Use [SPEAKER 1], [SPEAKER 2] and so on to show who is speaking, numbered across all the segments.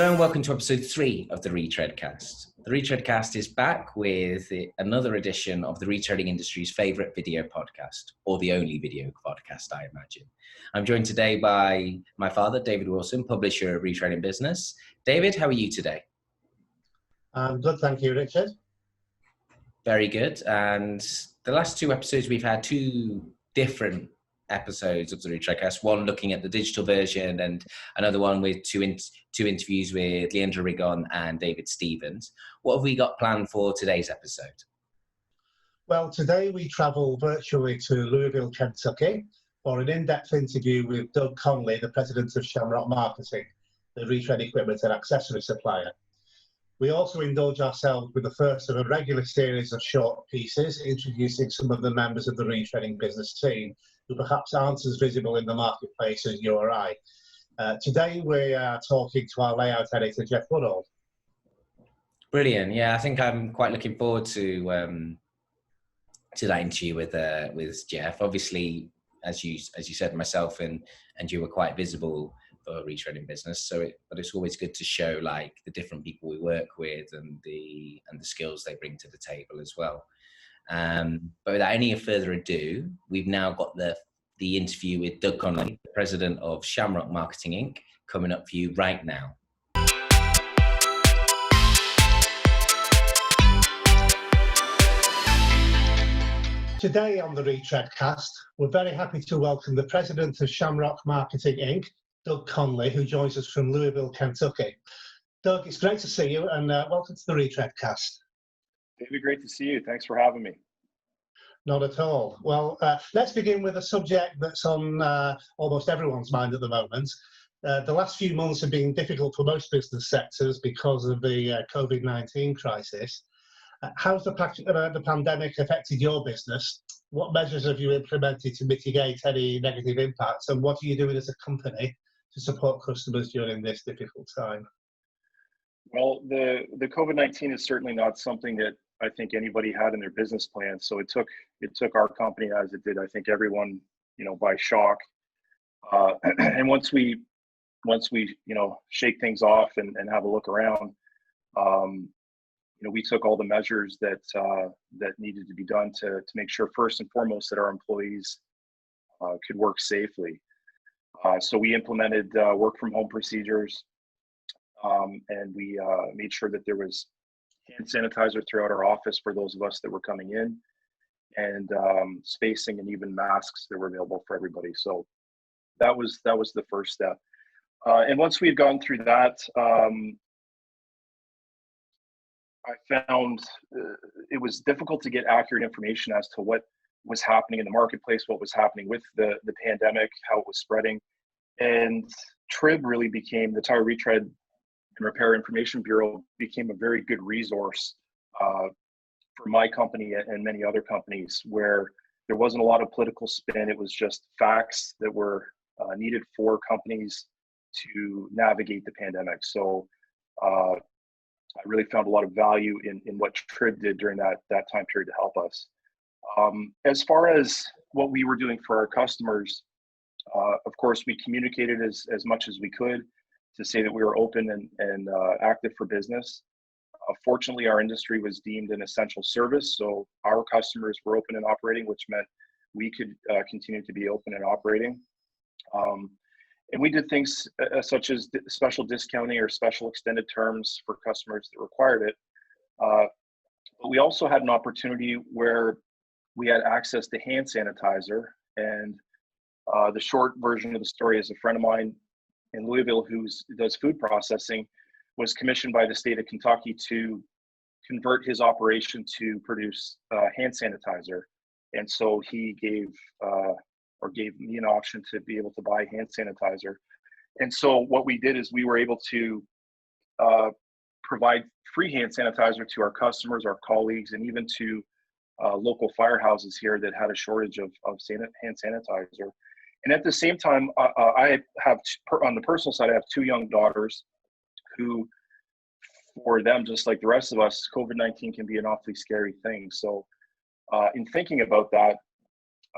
[SPEAKER 1] Hello and welcome to episode 3 of the Retreadcast. The Retreadcast is back with another edition of the retreading industry's favourite video podcast, or the only video podcast, I imagine. I'm joined today by my father, David Wilson, publisher of Retreading Business. David, how are you today?
[SPEAKER 2] I'm good, thank you, Richard.
[SPEAKER 1] Very good. And the last 2 episodes, we've had 2 different episodes of the Retreadcast, one looking at the digital version and another one with two interviews with Leandra Rigon and David Stevens. What have we got planned for today's episode?
[SPEAKER 2] Well, today we travel virtually to Louisville, Kentucky for an in-depth interview with Doug Conley, the president of Shamrock Marketing, the retread equipment and accessory supplier. We also indulge ourselves with the first of a regular series of short pieces introducing some of the members of the retreading business team who perhaps aren't as visible in the marketplace as you or I. Today we are talking to our layout editor, Jeff Woodall.
[SPEAKER 1] Brilliant. Yeah, I think I'm quite looking forward to that interview with Jeff. Obviously, as you said, myself and you were quite visible for Retreading Business, but it's always good to show like the different people we work with and the skills they bring to the table as well. But without any further ado, we've now got the interview with Doug Conley, the president of Shamrock Marketing Inc., coming up for you right now.
[SPEAKER 2] Today on the Retreadcast, we're very happy to welcome the president of Shamrock Marketing Inc., Doug Conley, who joins us from Louisville, Kentucky. Doug, it's great to see you and welcome to the Retreadcast.
[SPEAKER 3] David, great to see you. Thanks for having me.
[SPEAKER 2] Not at all. Well, let's begin with a subject that's on almost everyone's mind at the moment. The last few months have been difficult for most business sectors because of the COVID-19 crisis. How's the pandemic affected your business? What measures have you implemented to mitigate any negative impacts? And what are you doing as a company to support customers during this difficult time?
[SPEAKER 3] Well, the COVID-19 is certainly not something that I think anybody had in their business plan. So it took our company, as it did, I think, everyone, by shock. And once we shake things off and have a look around, we took all the measures that needed to be done to make sure, first and foremost, that our employees could work safely. So we implemented work from home procedures, and we made sure that there was hand sanitizer throughout our office for those of us that were coming in, and spacing and even masks that were available for everybody. So that was the first step. And once we had gone through that, I found it was difficult to get accurate information as to what was happening in the marketplace, what was happening with the pandemic, how it was spreading. And TRIB really became, the Tyre Retread and Repair Information Bureau became a very good resource for my company and many other companies, where there wasn't a lot of political spin. It was just facts that were needed for companies to navigate the pandemic. So I really found a lot of value in what TRIB did during that time period to help us. As far as what we were doing for our customers, of course, we communicated as much as we could to say that we were open and active for business. Fortunately, our industry was deemed an essential service, so our customers were open and operating, which meant we could continue to be open and operating. And we did things such as special discounting or special extended terms for customers that required it. But we also had an opportunity where we had access to hand sanitizer. And the short version of the story is a friend of mine in Louisville who does food processing was commissioned by the state of Kentucky to convert his operation to produce hand sanitizer. And so he gave me an option to be able to buy hand sanitizer. And so what we did is we were able to provide free hand sanitizer to our customers, our colleagues, and even to local firehouses here that had a shortage of hand sanitizer. And at the same time, I have, on the personal side, I have 2 young daughters who, for them, just like the rest of us, COVID-19 can be an awfully scary thing. So in thinking about that,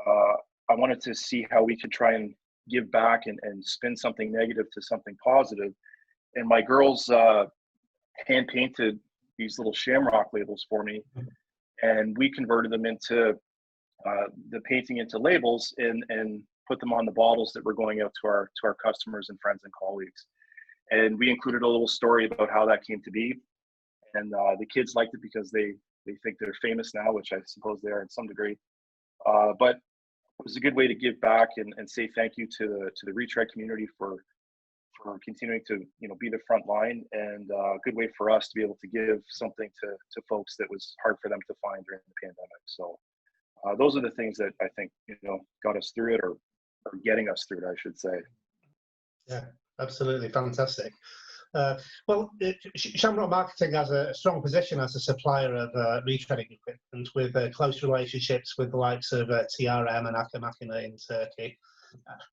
[SPEAKER 3] I wanted to see how we could try and give back and spin something negative to something positive. and my girls hand painted these little Shamrock labels for me, and we converted them into the painting into labels and put them on the bottles that were going out to our customers and friends and colleagues. And we included a little story about how that came to be. And the kids liked it because they think they're famous now, which I suppose they are in some degree. But it was a good way to give back and say thank you to the Retread community for continuing to be the front line, and a good way for us to be able to give something to folks that was hard for them to find during the pandemic. So those are the things that I think got us through it, or getting us through it, I should say.
[SPEAKER 2] Yeah, absolutely fantastic. Well, Shamrock Marketing has a strong position as a supplier of retreading equipment, with close relationships with the likes of TRM and Akamakina in Turkey.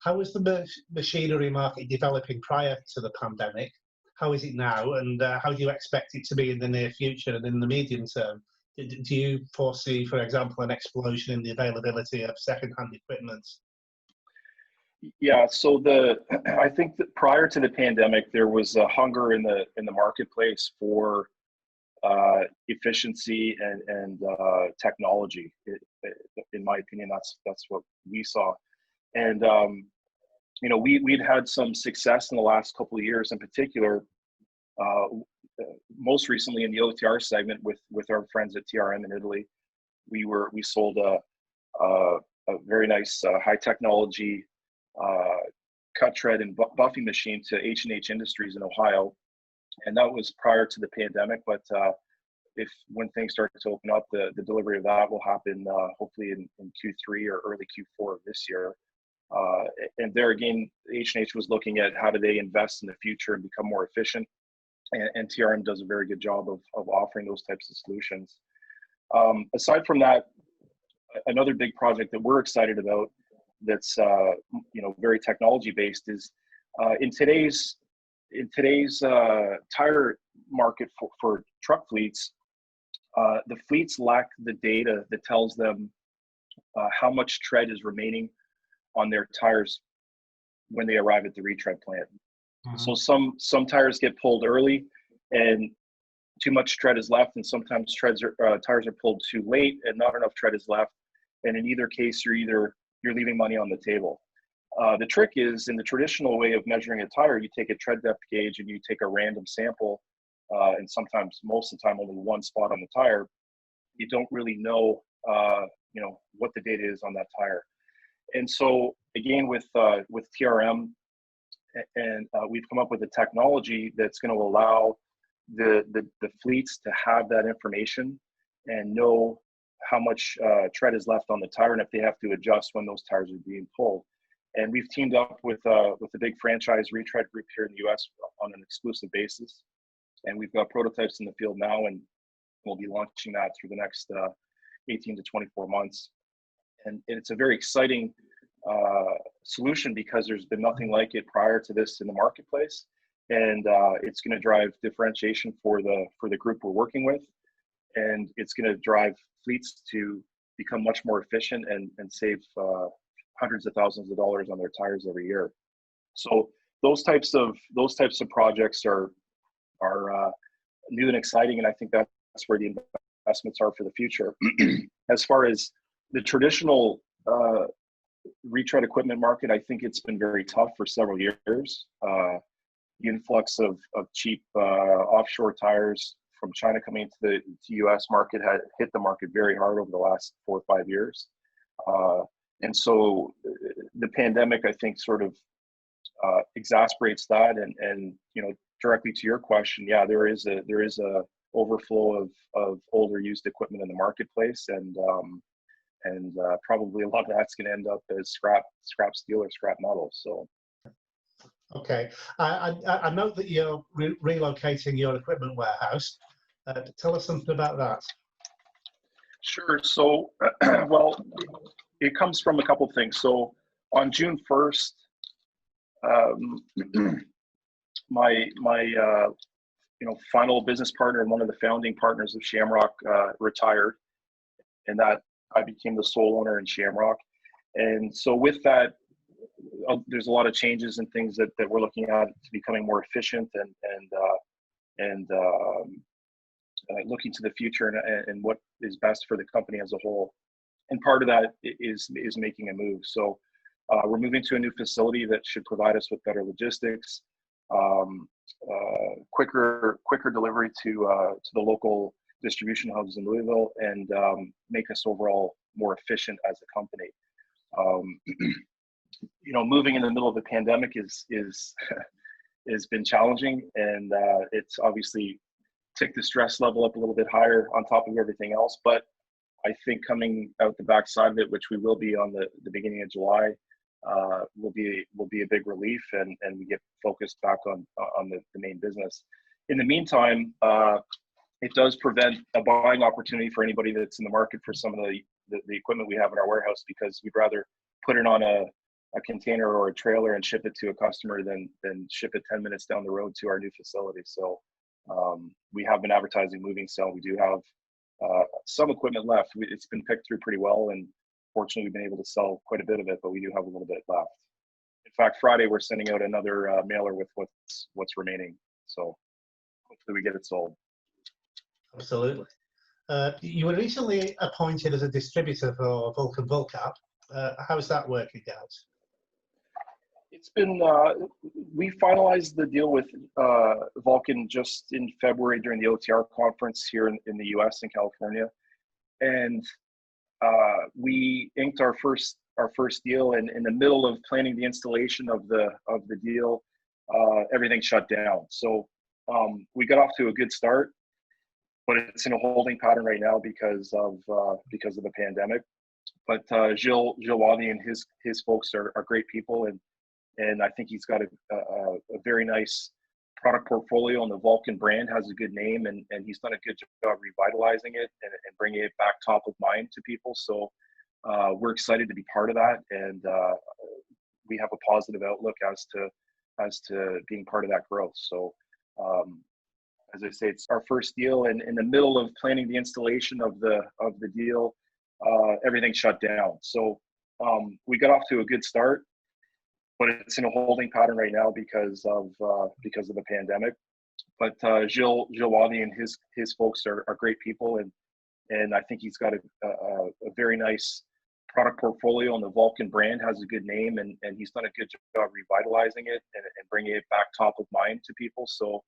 [SPEAKER 2] How was the machinery market developing prior to the pandemic? How is it now, and how do you expect it to be in the near future and in the medium term? Do you foresee, for example, an explosion in the availability of second-hand equipment?
[SPEAKER 3] Yeah, so I think that prior to the pandemic, there was a hunger in the marketplace for efficiency and technology. In my opinion, that's what we saw, and we'd had some success in the last couple of years, in particular, most recently in the OTR segment with our friends at TRM in Italy. We sold a very nice high technology cut, shred, and buffing machine to H&H Industries in Ohio, and that was prior to the pandemic. But when things start to open up, the delivery of that will happen hopefully in Q3 or early Q4 of this year. And there again, H&H was looking at how do they invest in the future and become more efficient, and TRM does a very good job of offering those types of solutions. Aside from that, another big project that we're excited about that's very technology based is in today's tire market for truck fleets. The fleets lack the data that tells them how much tread is remaining on their tires when they arrive at the retread plant. Mm-hmm. So some tires get pulled early and too much tread is left, and sometimes tires are pulled too late and not enough tread is left. And in either case, you're leaving money on the table. The trick is, in the traditional way of measuring a tire, you take a tread depth gauge and you take a random sample, and sometimes, most of the time, only one spot on the tire. You don't really know, what the data is on that tire. And so, again, with TRM, and we've come up with a technology that's going to allow the fleets to have that information and know how much tread is left on the tire, and if they have to adjust when those tires are being pulled. And we've teamed up with a big franchise retread group here in the US on an exclusive basis. And we've got prototypes in the field now, and we'll be launching that through the next 18 to 24 months. And it's a very exciting solution because there's been nothing like it prior to this in the marketplace. And it's going to drive differentiation for the group we're working with. And it's going to drive fleets to become much more efficient and save hundreds of thousands of dollars on their tires every year. So those types of projects are new and exciting, and I think that's where the investments are for the future. As far as the traditional retread equipment market, I think it's been very tough for several years. The influx of cheap offshore tires from China coming into the U.S. market had hit the market very hard over the last 4 or 5 years. And so the pandemic, I think, sort of exasperates that. And directly to your question, yeah, there is a overflow of older used equipment in the marketplace, and probably a lot of that's going to end up as scrap steel or scrap metal. So.
[SPEAKER 2] Okay, I note that you're relocating your equipment warehouse. Tell us something about that.
[SPEAKER 3] Sure. So, well, it comes from a couple of things. So, on June 1st, my final business partner and one of the founding partners of Shamrock retired, and that I became the sole owner in Shamrock. And so, with that, there's a lot of changes and things that we're looking at to becoming more efficient and looking to the future and what is best for the company as a whole. And part of that is making a move. So we're moving to a new facility that should provide us with better logistics, quicker delivery to the local distribution hubs in Louisville, and make us overall more efficient as a company. Moving in the middle of the pandemic is has been challenging, and it's obviously ticked the stress level up a little bit higher on top of everything else. But I think coming out the backside of it, which we will be on the beginning of July, will be a big relief, and we get focused back on the main business. In the meantime, it does prevent a buying opportunity for anybody that's in the market for some of the equipment we have in our warehouse, because we'd rather put it on a container or a trailer and ship it to a customer than ship it 10 minutes down the road to our new facility. So we have been advertising moving cell. We do have some equipment left. It's been picked through pretty well, and fortunately we've been able to sell quite a bit of it, but we do have a little bit left. In fact, Friday we're sending out another mailer with what's remaining. So hopefully we get it sold.
[SPEAKER 2] Absolutely. You were recently appointed as a distributor for Vulcan Vulcap. How's that working out?
[SPEAKER 3] It's been, we finalized the deal with Vulcan just in February during the OTR conference here in the US, in California. And we inked our first deal, and in the middle of planning the installation of the deal, everything shut down. So we got off to a good start, but it's in a holding pattern right now because of the pandemic. But Gilles Wadi and his folks are great people, and I think he's got a very nice product portfolio, and the Vulcan brand has a good name, and he's done a good job revitalizing it and bringing it back top of mind to people. So we're excited to be part of that, and we have a positive outlook as to being part of that growth. So as I say, it's our first deal, and in the middle of planning the installation of the deal, everything shut down. So we got off to a good start, but it's in a holding pattern right now because of the pandemic. But Gilles Wadi and his folks are great people, and I think he's got a very nice product portfolio, and the Vulcan brand has a good name, and he's done a good job revitalizing it and bringing it back top of mind to people. So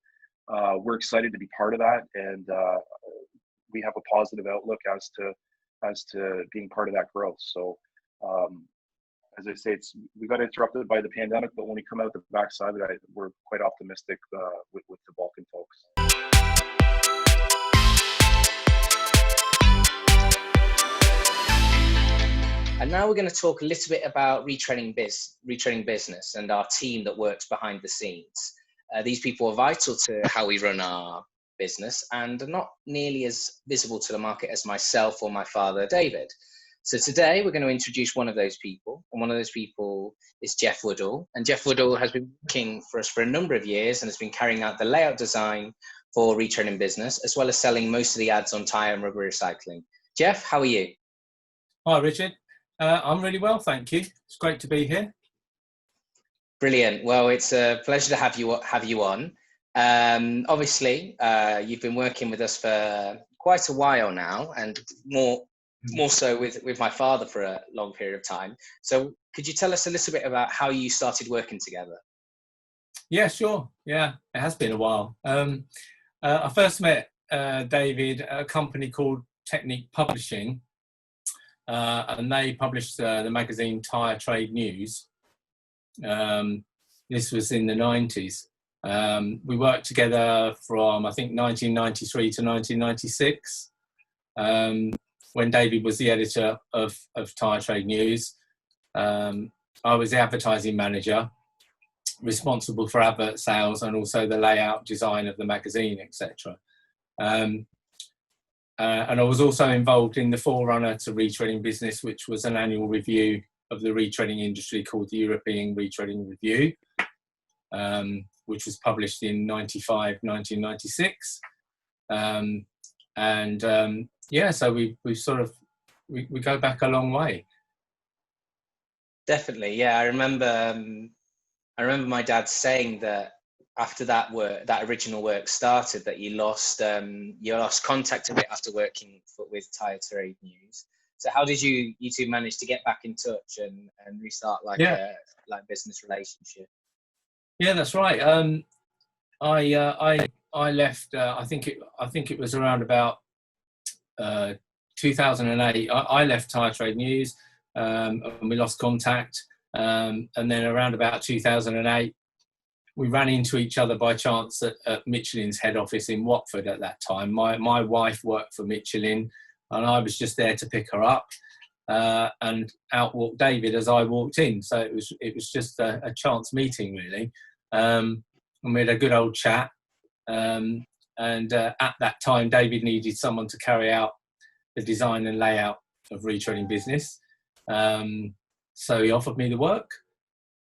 [SPEAKER 3] we're excited to be part of that, and we have a positive outlook as to being part of that growth. So as I say, we got interrupted by the pandemic, but when we come out the backside of it, we're quite optimistic with the Vulcan folks.
[SPEAKER 1] And now we're going to talk a little bit about Retreading business and our team that works behind the scenes. These people are vital to how we run our business and are not nearly as visible to the market as myself or my father, David. So today we're going to introduce one of those people, and one of those people is Jeff Woodall. And Jeff Woodall has been working for us for a number of years and has been carrying out the layout design for Retreading business, as well as selling most of the ads on Tyre and rubber recycling. Jeff, how are you?
[SPEAKER 4] Hi, Richard. I'm really well, thank you. It's great to be here.
[SPEAKER 1] Brilliant. Well, it's a pleasure to have you on. Obviously, you've been working with us for quite a while now, and more so with my father for a long period of time. So could you tell us a little bit about how you started working together?
[SPEAKER 4] Yeah, sure. Yeah, it has been a while. I first met David at a company called Technique Publishing, and they published the magazine Tyre Trade News. This was in the 90s. We worked together from, I think, 1993 to 1996. When David was the editor of Tyre Trade News. I was the advertising manager, responsible for advert sales and also the layout design of the magazine, etc. And I was also involved in the forerunner to Retreading business, which was an annual review of the retreading industry called the European Retreading Review, which was published in 1996. Yeah, so we go back a long way.
[SPEAKER 1] Definitely, yeah. I remember my dad saying that after that work, that original work started, that you lost contact a bit after working with Tyre Trade News. So how did you two manage to get back in touch and restart like a business relationship?
[SPEAKER 4] Yeah, that's right. I left. I think it was around about 2008. I left Tyre Trade News, and we lost contact. And then around about 2008, we ran into each other by chance at Michelin's head office in Watford at that time. My wife worked for Michelin, and I was just there to pick her up. And out walked David as I walked in. So it was just a chance meeting, really. And we had a good old chat. And at that time, David needed someone to carry out the design and layout of Retreading business. So he offered me the work.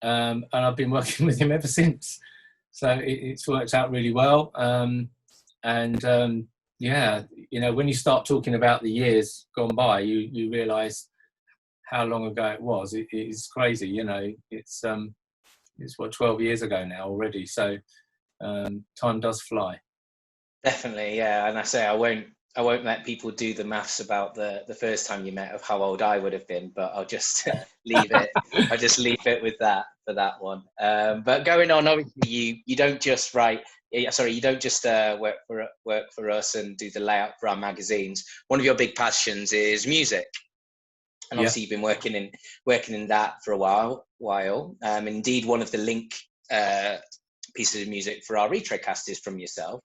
[SPEAKER 4] And I've been working with him ever since. So it's worked out really well. Yeah, you know, when you start talking about the years gone by, you realise how long ago it was. It's crazy, you know. It's 12 years ago now already. So time does fly.
[SPEAKER 1] Definitely, yeah. And I say I won't let people do the maths about the first time you met of how old I would have been, but I'll just leave it. I'll just leave it with that for that one. But going on, obviously, you don't just write. Sorry, you don't just work for us and do the layout for our magazines. One of your big passions is music, and obviously you've been working in that for a while. Indeed, one of the link pieces of music for our Retreadcast is from yourself.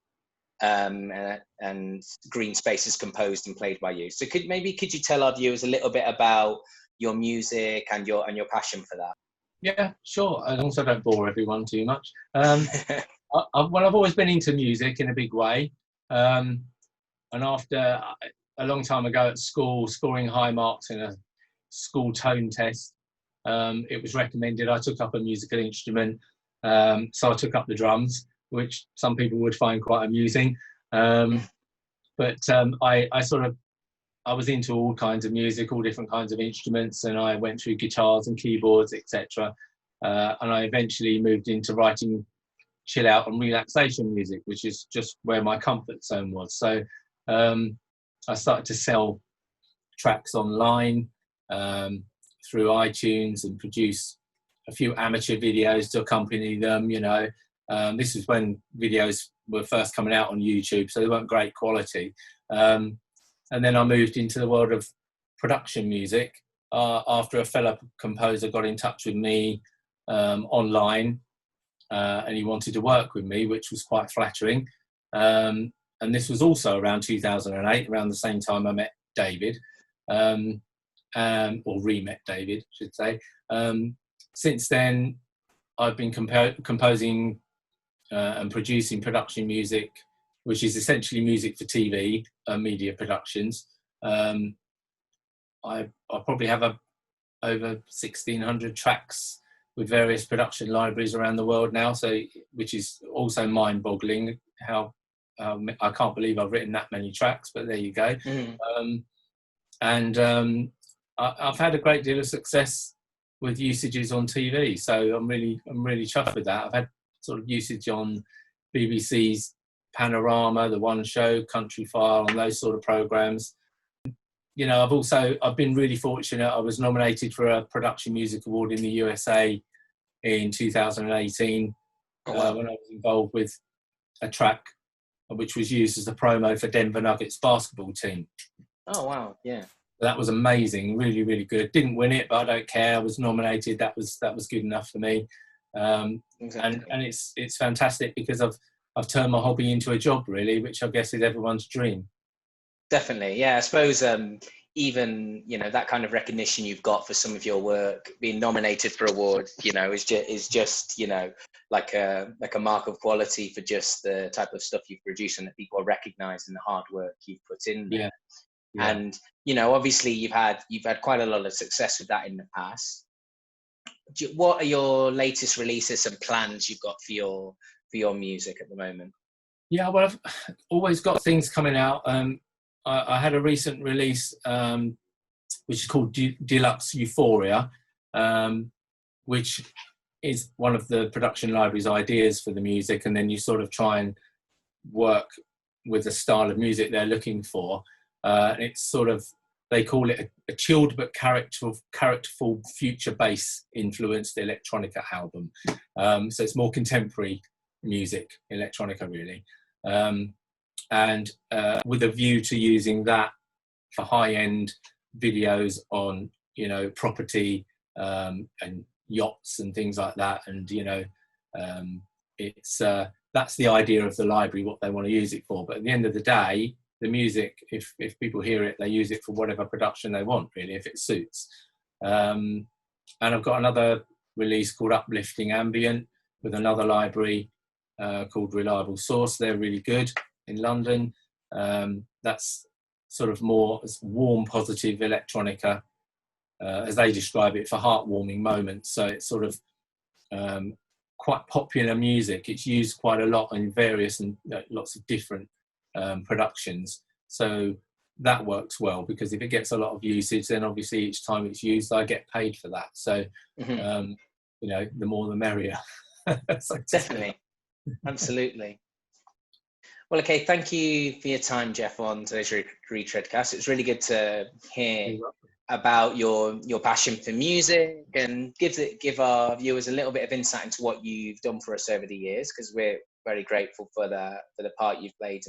[SPEAKER 1] And Green Space is composed and played by you. So could you tell our viewers a little bit about your music and your passion for that?
[SPEAKER 4] Yeah, sure. And also don't bore everyone too much. I've always been into music in a big way. And after a long time ago at school, scoring high marks in a school tone test, it was recommended I took up a musical instrument. So I took up the drums, which some people would find quite amusing. But I was into all kinds of music, all different kinds of instruments, and I went through guitars and keyboards, etc. And I eventually moved into writing chill out and relaxation music, which is just where my comfort zone was. So I started to sell tracks online through iTunes and produce a few amateur videos to accompany them, you know. This is when videos were first coming out on YouTube, so they weren't great quality. And then I moved into the world of production music after a fellow composer got in touch with me online, and he wanted to work with me, which was quite flattering. And this was also around 2008, around the same time I met David, or re-met David, I should say. Since then, I've been composing and producing production music, which is essentially music for TV and media productions. I probably have over 1,600 tracks with various production libraries around the world now, so which is also mind-boggling. How I can't believe I've written that many tracks, but there you go. I've had a great deal of success with usages on TV, so I'm really chuffed with that. I've had sort of usage on BBC's Panorama, The One Show, Country File, and those sort of programs. You know, I've been really fortunate. I was nominated for a Production Music Award in the USA in 2018 when I was involved with a track which was used as the promo for Denver Nuggets basketball team.
[SPEAKER 1] Oh wow, yeah.
[SPEAKER 4] That was amazing, really, really good. Didn't win it, but I don't care. I was nominated. That was good enough for me. Exactly. And it's fantastic because I've turned my hobby into a job, really, which I guess is everyone's dream.
[SPEAKER 1] Definitely, yeah. I suppose even, you know, that kind of recognition you've got for some of your work, being nominated for awards, you know, is just you know, like a mark of quality for just the type of stuff you've produced, and that people are recognising the hard work you've put in there. Yeah. And you know, obviously you've had quite a lot of success with that in the past. What are your latest releases and plans you've got for your music at the moment?
[SPEAKER 4] Yeah, well, I've always got things coming out. I had a recent release which is called Deluxe Euphoria, which is one of the production library's ideas for the music, and then you sort of try and work with the style of music they're looking for. It's sort of, they call it a chilled but characterful future bass influenced electronica album. So it's more contemporary music, electronica really. And with a view to using that for high-end videos on, you know, property and yachts and things like that. And, you know, it's that's the idea of the library, what they want to use it for. But at the end of the day, the music, if people hear it, they use it for whatever production they want, really, if it suits. And I've got another release called Uplifting Ambient with another library called Reliable Source. They're really good in London. That's sort of more warm, positive electronica, as they describe it, for heartwarming moments. So it's sort of quite popular music. It's used quite a lot in various and lots of different productions. So that works well, because if it gets a lot of usage, then obviously each time it's used, I get paid for that. So, you know, the more the merrier.
[SPEAKER 5] Definitely. Absolutely. Well, okay, thank you for your time, Jeff, on today's Retreadcast. It's really good to hear about your passion for music, and give our viewers a little bit of insight into what you've done for us over the years, because we're very grateful for the part you've played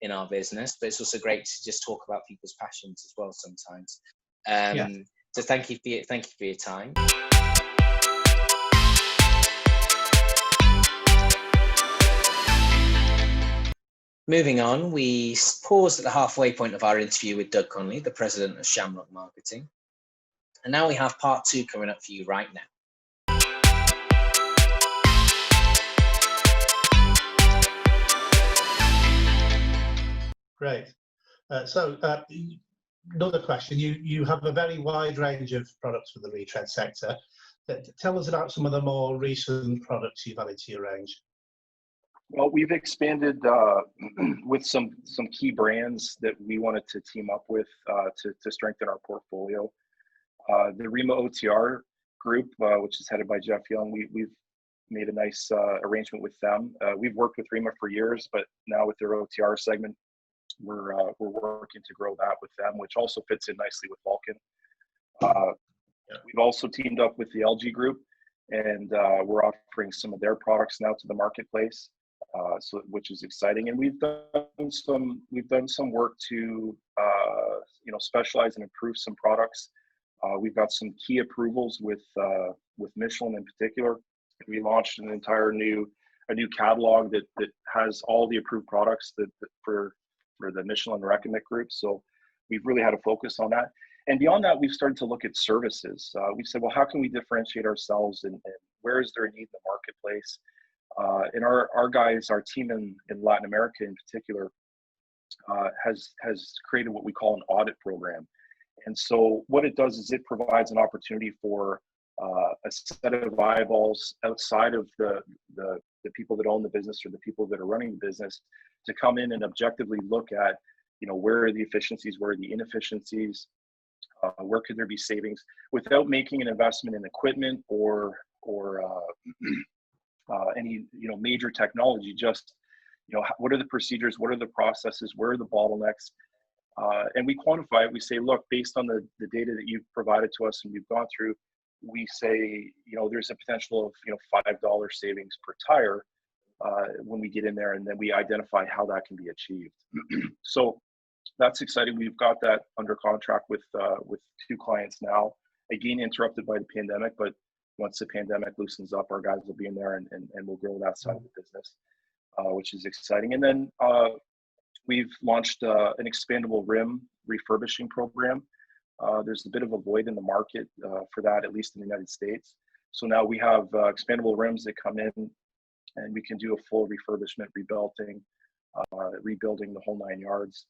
[SPEAKER 5] in our business. But it's also great to just talk about people's passions as well sometimes. So thank you for your time. Moving on, we paused at the halfway point of our interview with Doug Conley, the president of Shamrock Marketing. And now we have part 2 coming up for you right now.
[SPEAKER 2] Great. So another question, you have a very wide range of products for the retread sector. Tell us about some of the more recent products you've added to your range.
[SPEAKER 3] Well, we've expanded with some key brands that we wanted to team up with to strengthen our portfolio. The REMA OTR group, which is headed by Jeff Young, we've made a nice arrangement with them. We've worked with REMA for years, but now with their OTR segment, we're working to grow that with them, which also fits in nicely with Vulcan. We've also teamed up with the LG group, and we're offering some of their products now to the marketplace. Which is exciting, and we've done some work to specialize and improve some products. We've got some key approvals with Michelin in particular. We launched an entire new catalog that has all the approved products that for the Michelin Recommit group. So we've really had a focus on that. And beyond that, we've started to look at services. We said, well, how can we differentiate ourselves, and where is there a need in the marketplace? And our guys, our team in Latin America in particular, has created what we call an audit program. And so what it does is it provides an opportunity for a set of eyeballs outside of the people that own the business or the people that are running the business to come in and objectively look at, where are the efficiencies, where are the inefficiencies, where could there be savings, without making an investment in equipment or any major technology. Just what are the procedures, what are the processes, where are the bottlenecks, and we quantify it. We say, look, based on the data that you've provided to us and we've gone through, we say there's a potential of $5 savings per tire when we get in there, and then we identify how that can be achieved. So that's exciting. We've got that under contract with 2 clients now, again interrupted by the pandemic, but once the pandemic loosens up, our guys will be in there and we'll grow that side of the business, which is exciting. And then we've launched an expandable rim refurbishing program. There's a bit of a void in the market for that, at least in the United States. So now we have expandable rims that come in, and we can do a full refurbishment, rebuilding the whole 9 yards.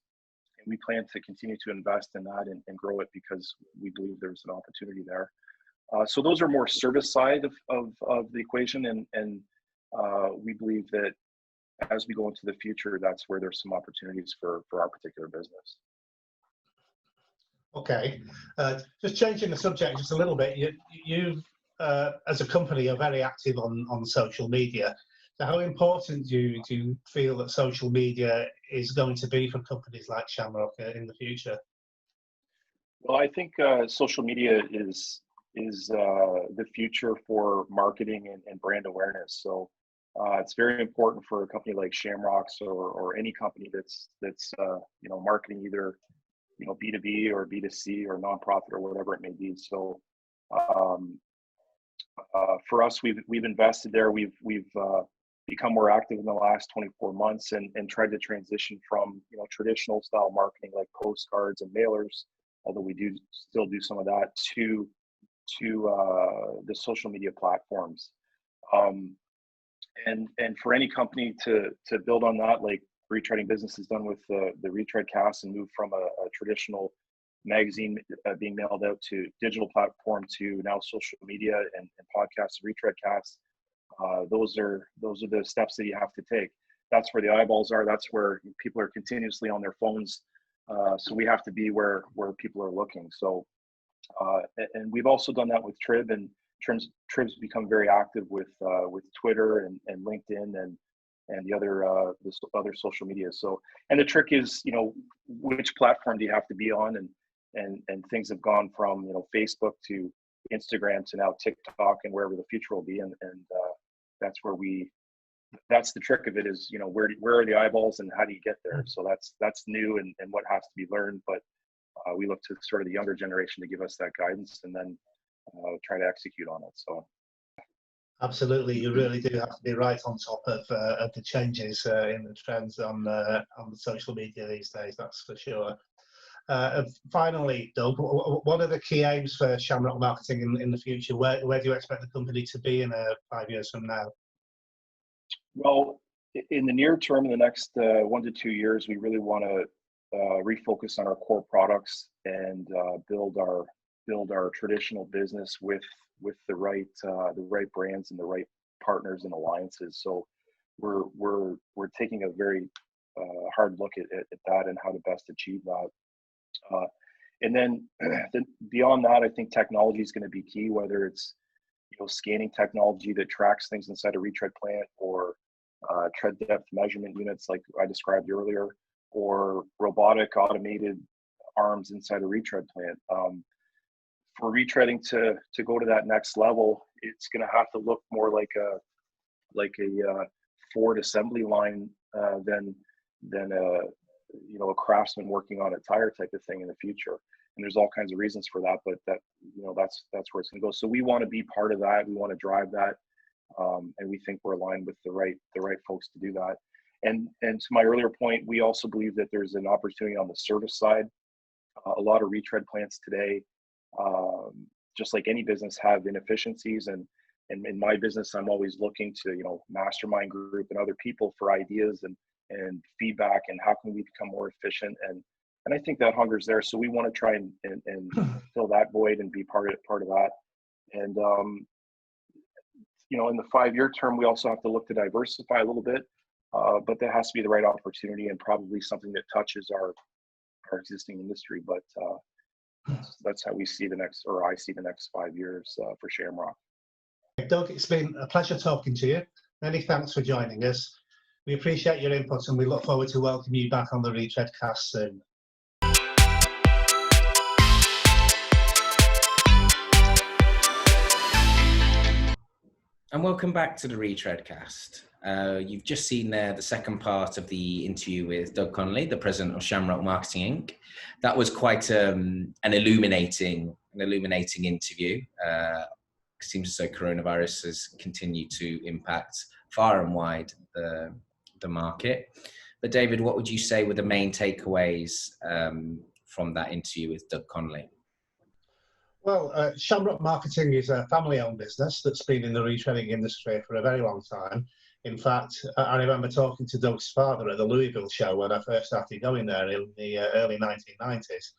[SPEAKER 3] And we plan to continue to invest in that and grow it, because we believe there's an opportunity there. So those are more service side of the equation, and we believe that as we go into the future, that's where there's some opportunities for our particular business.
[SPEAKER 2] Okay, just changing the subject just a little bit. You as a company, are very active on social media. So, how important do you feel that social media is going to be for companies like Shamrock in the future?
[SPEAKER 3] Well, I think social media is the future for marketing and brand awareness. So it's very important for a company like Shamrock's or any company that's marketing either B2B or B2C or nonprofit or whatever it may be. So um, for us, we've invested there. We've become more active in the last 24 months and tried to transition from traditional style marketing like postcards and mailers, although we do still do some of that, to the social media platforms. And for any company to build on that, like Retreading Business has done with the Retreadcast, and move from a traditional magazine being mailed out to digital platform to now social media and podcasts, Retreadcast. Those are the steps that you have to take. That's where the eyeballs are. That's where people are continuously on their phones. So we have to be where people are looking. So and we've also done that with Trib, and Trib's become very active with Twitter and LinkedIn and the other social media. So, and the trick is, which platform do you have to be on, and things have gone from Facebook to Instagram to now TikTok and wherever the future will be, and that's the trick of it is, where are the eyeballs and how do you get there? So that's new and what has to be learned, but we look to sort of the younger generation to give us that guidance, and then try to execute on it. So
[SPEAKER 2] absolutely, you really do have to be right on top of the changes in the trends on the social media these days. That's for sure. Finally, Doug, what are the key aims for Shamrock Marketing in the future? Where do you expect the company to be in 5 years from now?
[SPEAKER 3] Well, in the near term, in the next 1 to 2 years, we really want to refocus on our core products and build our traditional business with the right brands and the right partners and alliances. So we're taking a very hard look at that and how to best achieve that. And then beyond that, I think technology is going to be key, whether it's scanning technology that tracks things inside a retread plant, or tread depth measurement units like I described earlier, or robotic automated arms inside a retread plant. For retreading to go to that next level, it's going to have to look more like a Ford assembly line than a craftsman working on a tire type of thing in the future. And there's all kinds of reasons for that, but that's where it's going to go. So we want to be part of that. We want to drive that, and we think we're aligned with the right folks to do that. And to my earlier point, we also believe that there's an opportunity on the service side. A lot of retread plants today, just like any business, have inefficiencies, and in my business, I'm always looking to mastermind group and other people for ideas and feedback, and how can we become more efficient, and I think that hunger's there. So we want to try and fill that void and be part of that. And in the 5-year term, we also have to look to diversify a little bit, but that has to be the right opportunity and probably something that touches our existing industry. But that's how we see I see the next 5 years for Shamrock.
[SPEAKER 2] Doug, it's been a pleasure talking to you. Many thanks for joining us. We appreciate your input, and we look forward to welcoming you back on the Retreadcast soon.
[SPEAKER 1] And welcome back to the Retreadcast. You've just seen there the second part of the interview with Doug Conley, the president of Shamrock Marketing Inc. That was quite an illuminating interview. It seems as though coronavirus has continued to impact far and wide the market. But David, what would you say were the main takeaways from that interview with Doug Conley?
[SPEAKER 2] Well, Shamrock Marketing is a family-owned business that's been in the retreading industry for a very long time. In fact, I remember talking to Doug's father at the Louisville show when I first started going there in the early 1990s.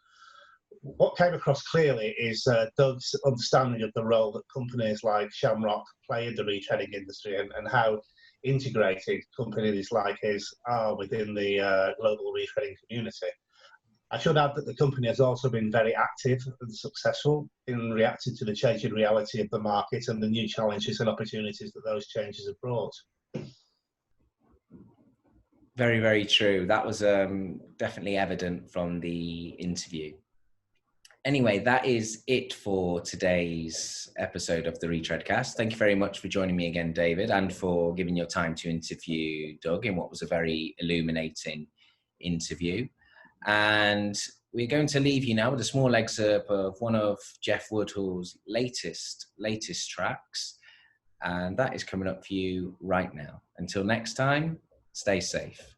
[SPEAKER 2] What came across clearly is Doug's understanding of the role that companies like Shamrock play in the retreading industry, and how integrated companies like his are within the global retreading community. I should add that the company has also been very active and successful in reacting to the changing reality of the market and the new challenges and opportunities that those changes have brought.
[SPEAKER 1] Very, very true. That was definitely evident from the interview. Anyway, that is it for today's episode of the Retreadcast. Thank you very much for joining me again, David, and for giving your time to interview Doug in what was a very illuminating interview. And we're going to leave you now with a small excerpt of one of Jeff Woodall's latest tracks. And that is coming up for you right now. Until next time, stay safe.